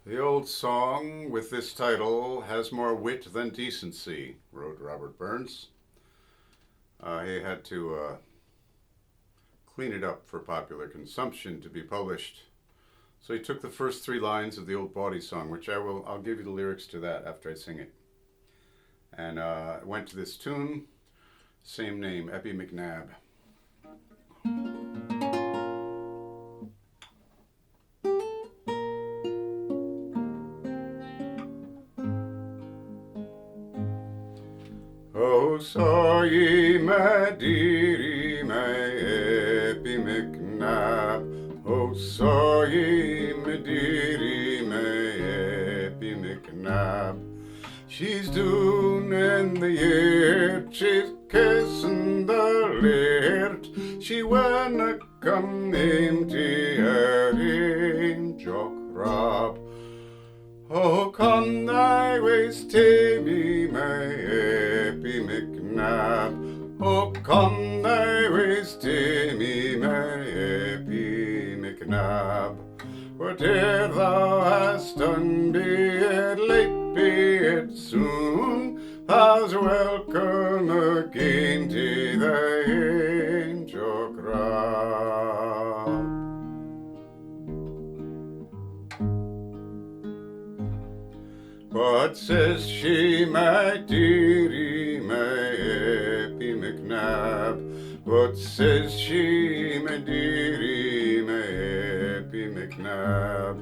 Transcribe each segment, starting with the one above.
The old song with this title has more wit than decency, wrote Robert Burns. He had to clean it up for popular consumption to be published. So he took the first three lines of the old body song, which I'll give you the lyrics to that after I sing it. And went to this tune, same name, Eppie McNab. Oh, saw ye my dearie, my Eppie McNab. Oh, saw ye my dearie, my Eppie McNab. She's doon in the year, she's kissin the Laird. She winna come hame to her in Jock Rab. Oh, come thy ways to me, my Eppie McNab. Oh, come thy ways to me, my Eppie McNab. Whate'er thou hast done, be it late, be it soon, thou's welcome again to thy Jock Rab. What says she, my dearie, my Eppie McNab? What says she, my dearie, my Eppie McNab?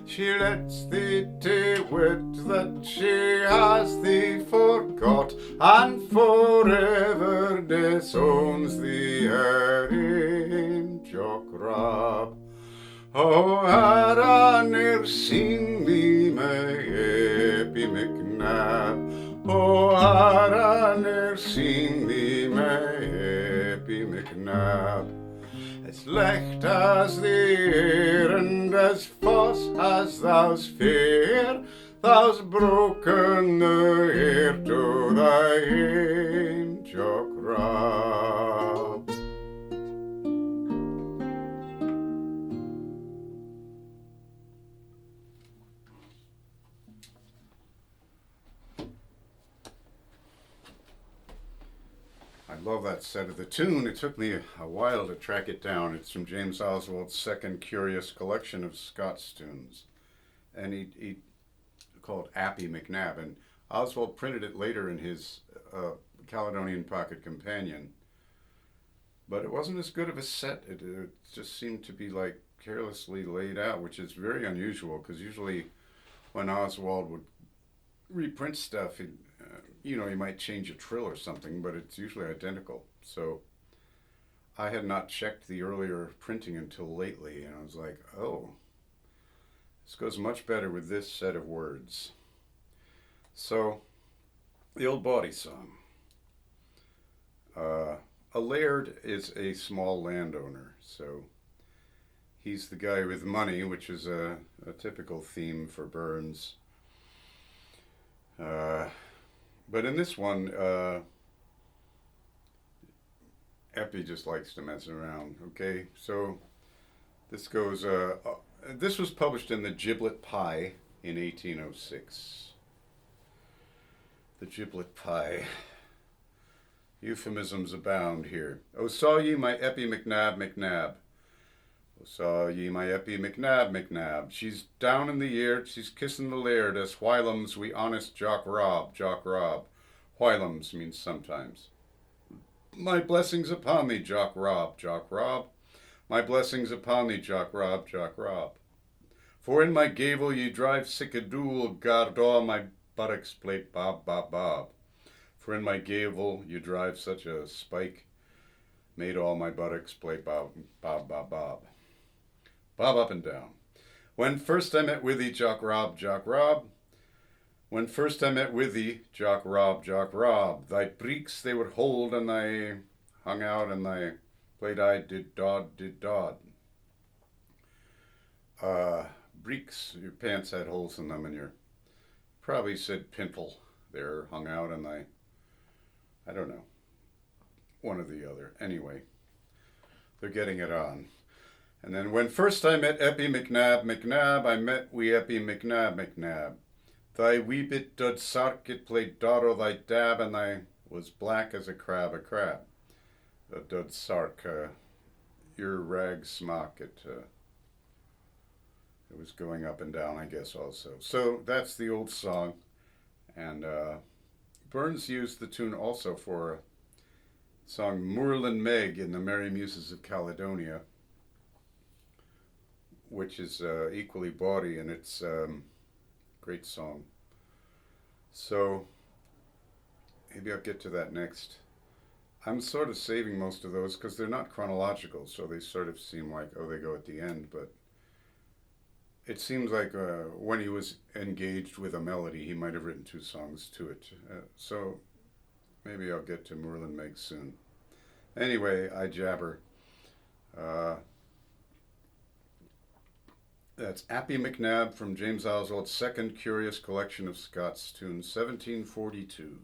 She lets thee to wit that she has thee forgot, and forever disowns thee in Jock Rab. Oh, had I ne'er seen thee, my Eppie McNab. Oh, had I ne'er seen thee, my Eppie McNab. As licht as the air and as fause as thou's fair, thou's broken the air to thy Jock Rab. I love that set of the tune. It took me a while to track it down. It's from James Oswald's second curious collection of Scots tunes. And he called Appie McNab. And Oswald printed it later in his Caledonian Pocket Companion. But it wasn't as good of a set. It just seemed to be like carelessly laid out, which is very unusual because usually when Oswald would reprint stuff, he might change a trill or something, but it's usually identical. So I had not checked the earlier printing until lately, and I was like, oh, this goes much better with this set of words. So, the old body song. A laird is a small landowner, so he's the guy with money, which is a typical theme for Burns. But in this one, Appie just likes to mess around, okay? So this goes, this was published in the Giblet Pie in 1806. The Giblet Pie. Euphemisms abound here. Oh, saw ye my Eppie McNab. Oh, saw ye my Eppie McNab. She's down in the year, she's kissing the Laird as whilom's we honest Jock Rab. Whilom's means sometimes. My blessings upon thee, Jock Rab. My blessings upon thee, Jock Rab. For in my gable ye drive sick a dool, guard all my buttocks plate bob. For in my gable you drive such a spike, made all my buttocks play bob. Bob up and down. When first I met with thee, Jock Rab. When first I met with thee, Jock Rab. Thy breeks they would hold, and thy hung out, and thy played I did dod. Breeks, your pants had holes in them, and your probably said pintle there, hung out, and thy, I don't know, one or the other. Anyway, they're getting it on. And then when first I met Eppie McNab, I met we Eppie McNab. Thy wee bit dud sark it played daro thy dab, and I was black as a crab. The dud sark, your rag smock, it was going up and down, I guess, also. So that's the old song. And Burns used the tune also for a song Moorland Meg in the Merry Muses of Caledonia, which is equally bawdy, and it's great song. So maybe I'll get to that next. I'm sort of saving most of those because they're not chronological, so they sort of seem like, oh, they go at the end, but it seems like when he was engaged with a melody, he might have written two songs to it. So maybe I'll get to Moorland Meg soon. Anyway, I jabber. That's Appie McNab from James Oswald's second curious collection of Scots tunes, 1742.